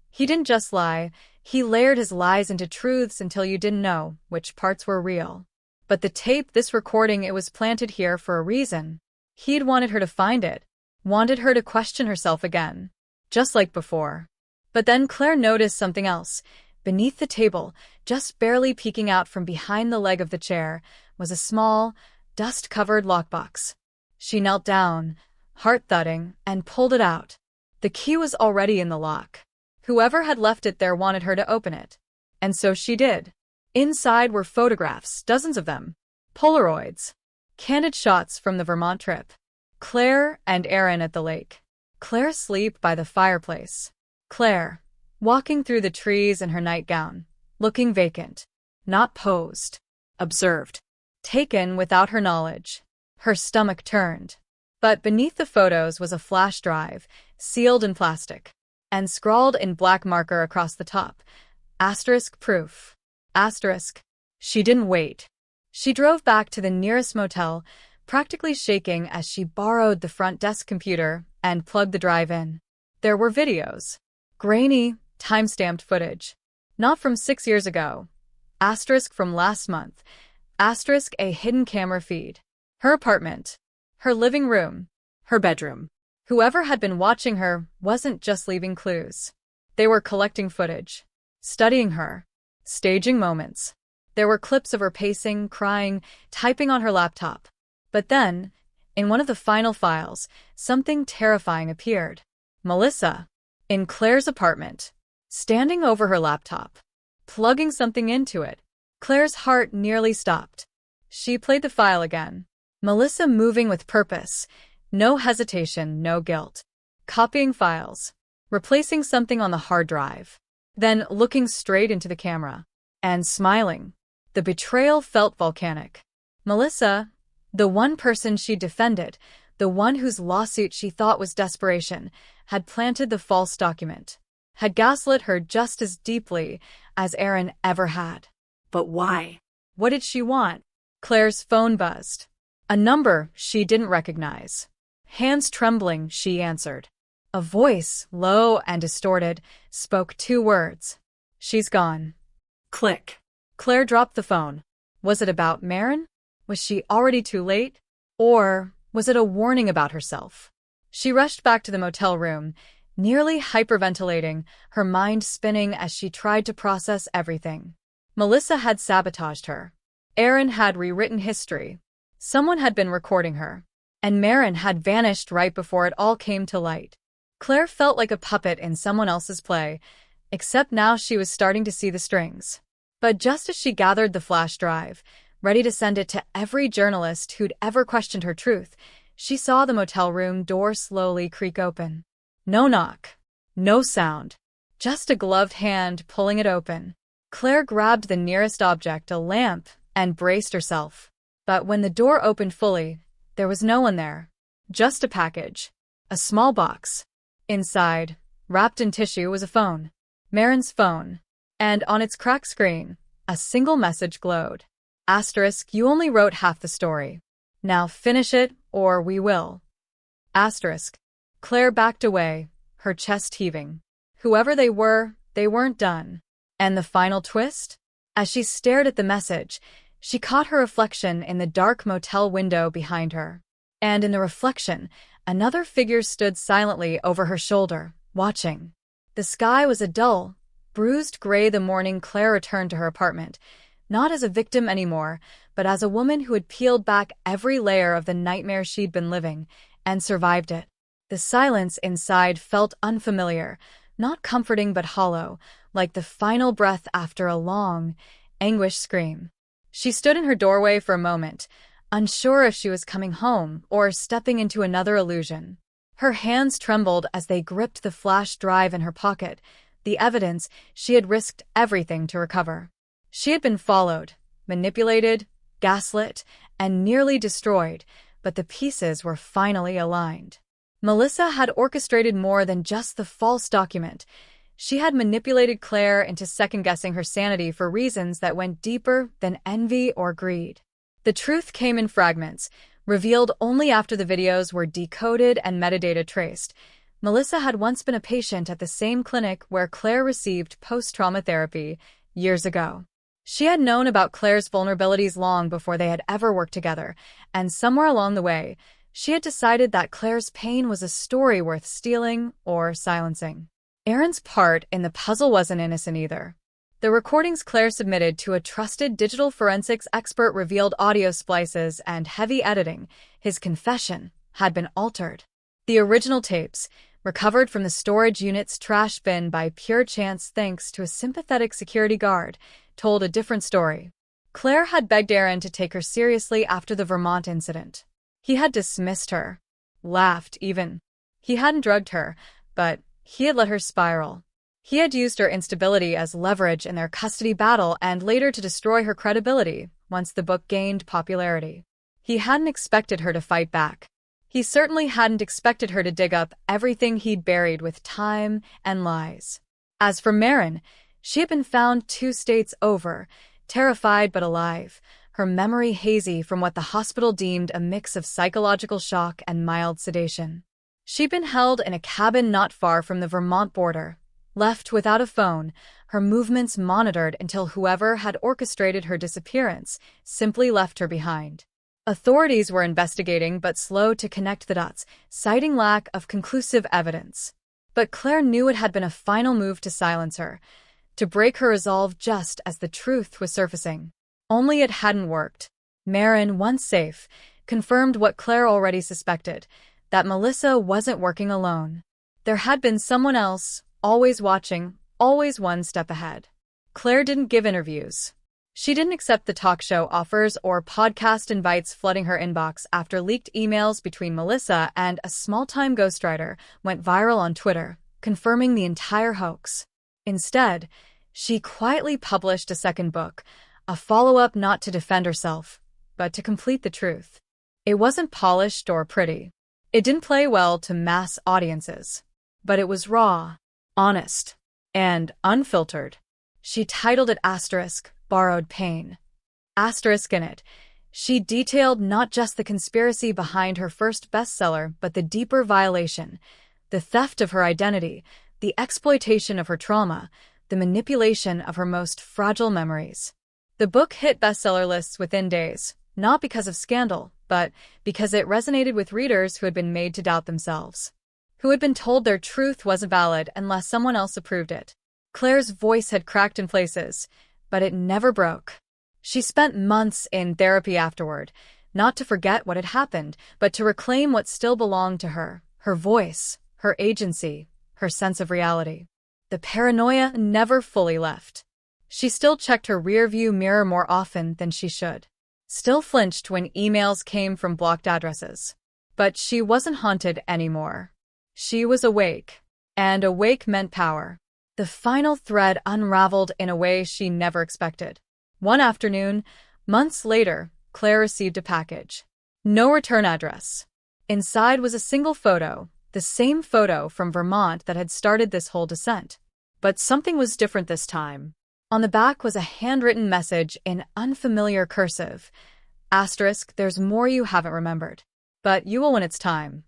He didn't just lie, he layered his lies into truths until you didn't know which parts were real. But the tape, this recording, it was planted here for a reason. He'd wanted her to find it, wanted her to question herself again, just like before. But then Claire noticed something else. Beneath the table, just barely peeking out from behind the leg of the chair, was a small, dust-covered lockbox. She knelt down, heart thudding, and pulled it out. The key was already in the lock. Whoever had left it there wanted her to open it. And so she did. Inside were photographs, dozens of them. Polaroids. Candid shots from the Vermont trip. Claire and Aaron at the lake. Claire asleep by the fireplace. Claire, walking through the trees in her nightgown, looking vacant. Not posed. Observed. Taken without her knowledge. Her stomach turned. But beneath the photos was a flash drive, sealed in plastic, and scrawled in black marker across the top. Asterisk proof. Asterisk. She didn't wait. She drove back to the nearest motel, practically shaking as she borrowed the front desk computer and plugged the drive in. There were videos. Grainy, time-stamped footage. Not from 6 years ago. Asterisk from last month. Asterisk a hidden camera feed. Her apartment. Her living room. Her bedroom. Whoever had been watching her wasn't just leaving clues. They were collecting footage. Studying her. Staging moments. There were clips of her pacing, crying, typing on her laptop. But then, in one of the final files, something terrifying appeared. Melissa. In Claire's apartment. Standing over her laptop. Plugging something into it. Claire's heart nearly stopped. She played the file again. Melissa moving with purpose. No hesitation, no guilt. Copying files. Replacing something on the hard drive. Then looking straight into the camera. And smiling. The betrayal felt volcanic. Melissa, the one person she defended, the one whose lawsuit she thought was desperation, had planted the false document, had gaslit her just as deeply as Aaron ever had. But why? What did she want? Claire's phone buzzed. A number she didn't recognize. Hands trembling, she answered. A voice, low and distorted, spoke 2 words. She's gone. Click. Claire dropped the phone. Was it about Maren? Was she already too late? Or was it a warning about herself? She rushed back to the motel room, nearly hyperventilating, her mind spinning as she tried to process everything. Melissa had sabotaged her. Aaron had rewritten history. Someone had been recording her. And Maren had vanished right before it all came to light. Claire felt like a puppet in someone else's play, except now she was starting to see the strings. But just as she gathered the flash drive, ready to send it to every journalist who'd ever questioned her truth, she saw the motel room door slowly creak open. No knock. No sound. Just a gloved hand pulling it open. Claire grabbed the nearest object, a lamp, and braced herself. But when the door opened fully, there was no one there. Just a package. A small box. Inside, wrapped in tissue, was a phone. Maren's phone. And on its cracked screen, a single message glowed. Asterisk, you only wrote half the story. Now finish it, or we will. Asterisk. Claire backed away, her chest heaving. Whoever they weren't done. And the final twist? As she stared at the message, she caught her reflection in the dark motel window behind her. And in the reflection, another figure stood silently over her shoulder, watching. The sky was a dull, bruised gray the morning Claire returned to her apartment, not as a victim anymore, but as a woman who had peeled back every layer of the nightmare she'd been living, and survived it. The silence inside felt unfamiliar, not comforting but hollow, like the final breath after a long, anguished scream. She stood in her doorway for a moment, unsure if she was coming home or stepping into another illusion. Her hands trembled as they gripped the flash drive in her pocket, the evidence she had risked everything to recover. She had been followed, manipulated, gaslit, and nearly destroyed, but the pieces were finally aligned. Melissa had orchestrated more than just the false document. She had manipulated Claire into second-guessing her sanity for reasons that went deeper than envy or greed. The truth came in fragments, revealed only after the videos were decoded and metadata traced. Melissa had once been a patient at the same clinic where Claire received post-trauma therapy years ago. She had known about Claire's vulnerabilities long before they had ever worked together, and somewhere along the way, she had decided that Claire's pain was a story worth stealing or silencing. Aaron's part in the puzzle wasn't innocent either. The recordings Claire submitted to a trusted digital forensics expert revealed audio splices and heavy editing. His confession had been altered. The original tapes, recovered from the storage unit's trash bin by pure chance thanks to a sympathetic security guard, told a different story. Claire had begged Aaron to take her seriously after the Vermont incident. He had dismissed her, laughed even. He hadn't drugged her, but he had let her spiral. He had used her instability as leverage in their custody battle and later to destroy her credibility once the book gained popularity. He hadn't expected her to fight back. He certainly hadn't expected her to dig up everything he'd buried with time and lies. As for Maren, she had been found 2 states over, terrified but alive, her memory hazy from what the hospital deemed a mix of psychological shock and mild sedation. She'd been held in a cabin not far from the Vermont border, left without a phone, her movements monitored until whoever had orchestrated her disappearance simply left her behind. Authorities were investigating but slow to connect the dots, citing lack of conclusive evidence. But Claire knew it had been a final move to silence her, to break her resolve just as the truth was surfacing. Only it hadn't worked. Maren, once safe, confirmed what Claire already suspected, that Melissa wasn't working alone. There had been someone else, always watching, always one step ahead. Claire didn't give interviews. She didn't accept the talk show offers or podcast invites flooding her inbox after leaked emails between Melissa and a small-time ghostwriter went viral on Twitter, confirming the entire hoax. Instead, she quietly published a second book, a follow-up not to defend herself, but to complete the truth. It wasn't polished or pretty. It didn't play well to mass audiences, but it was raw, honest, and unfiltered. She titled it Borrowed Pain. In it, she detailed not just the conspiracy behind her first bestseller, but the deeper violation, the theft of her identity, the exploitation of her trauma, the manipulation of her most fragile memories. The book hit bestseller lists within days, not because of scandal, but because it resonated with readers who had been made to doubt themselves, who had been told their truth wasn't valid unless someone else approved it. Claire's voice had cracked in places, but it never broke. She spent months in therapy afterward, not to forget what had happened, but to reclaim what still belonged to her, her voice, her agency, her sense of reality. The paranoia never fully left. She still checked her rearview mirror more often than she should, still flinched when emails came from blocked addresses. But she wasn't haunted anymore. She was awake, and awake meant power. The final thread unraveled in a way she never expected. One afternoon, months later, Claire received a package. No return address. Inside was a single photo, the same photo from Vermont that had started this whole descent. But something was different this time. On the back was a handwritten message in unfamiliar cursive. There's more you haven't remembered, but you will when it's time.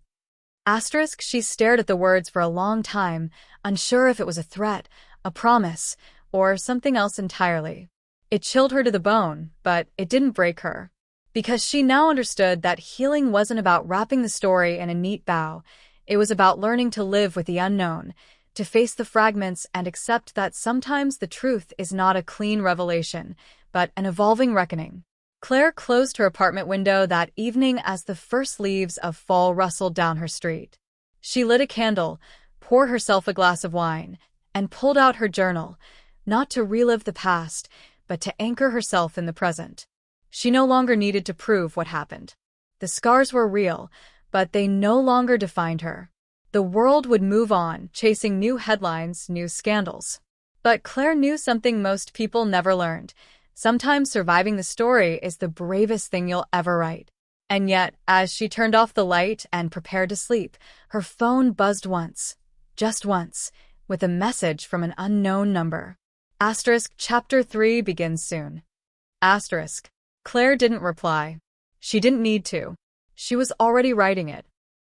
She stared at the words for a long time, unsure if it was a threat, a promise, or something else entirely. It chilled her to the bone, but it didn't break her. Because she now understood that healing wasn't about wrapping the story in a neat bow. It was about learning to live with the unknown, to face the fragments and accept that sometimes the truth is not a clean revelation, but an evolving reckoning. Claire closed her apartment window that evening as the first leaves of fall rustled down her street. She lit a candle, poured herself a glass of wine, and pulled out her journal, not to relive the past, but to anchor herself in the present. She no longer needed to prove what happened. The scars were real, but they no longer defined her. The world would move on, chasing new headlines, new scandals. But Claire knew something most people never learned. Sometimes surviving the story is the bravest thing you'll ever write. And yet, as she turned off the light and prepared to sleep, her phone buzzed once, just once, with a message from an unknown number. Chapter 3 begins soon. Claire didn't reply. She didn't need to. She was already writing it.